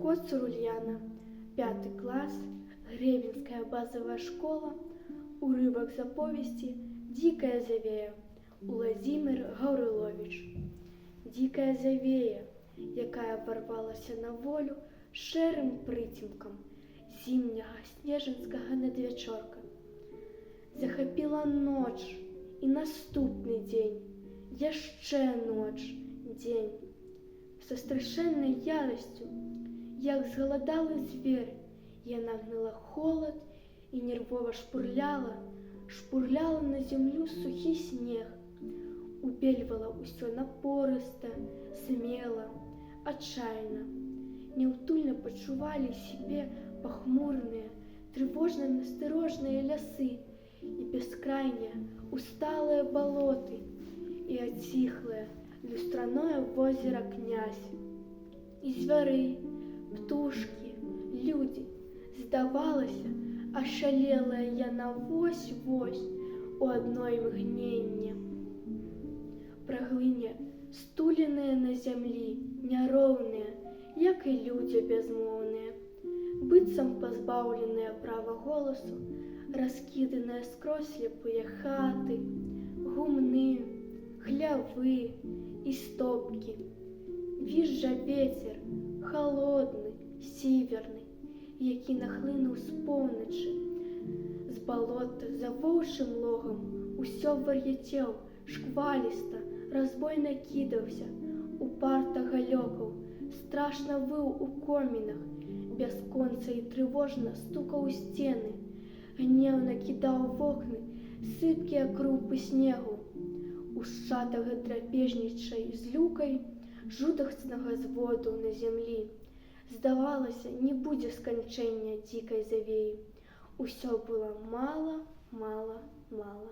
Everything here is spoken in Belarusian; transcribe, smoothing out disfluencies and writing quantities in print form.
Коцур Ульяна, 5 класс, Гребенская базовая школа, урывок з аповесці «Дикая завея» Уладзімір Гаўрыловіч. Дикая завея, якая ворвалася на волю шэрым прыцемкам зімняга снежанскага надвячорка. Захапіла ноч і наступны дзень, яшчэ ноч, дзень. Са страшэннай ярасцю, як згаладалы звер, яна гнала холад і нервова шпурляла на зямлю сухі снег, убельвала ўсё напорыста, смела, адчайна. Няўтульна пачувалі сябе пахмурныя, трывожна-насторожныя лясы і бескрайнія, усталыя балоты і аціхлае люстраное возера Князь. І звяры, птушкі, людзі, здавалася, ашалелая яна вось-вось у адно імгненне. Праглыне стуленыя на зямлі, няроўныя, як і людзі бязмоўныя, быццам пазбаўленыя права голасу, раскіданыя скрозь слепыя хаты, гумны, хлявы і стопкі. Візжа вецер, халодны, сіверны, які нахлынуў з поўначы. З балота за воўчым логам усё вар'яцеў, шкваліста, разбойна кідаўся, упарта галёкаў, страшна выў у комінах, бясконца і трывожна стукаў у сцены, гнеўна кідаў вокны сыпкія крупы снегу. Ушчатага драпежнічай злюкай жудаснага зводу на зямлі. Здавалася, не будзе сканчэння дзікай завеі. Усё было мала, мала, мала.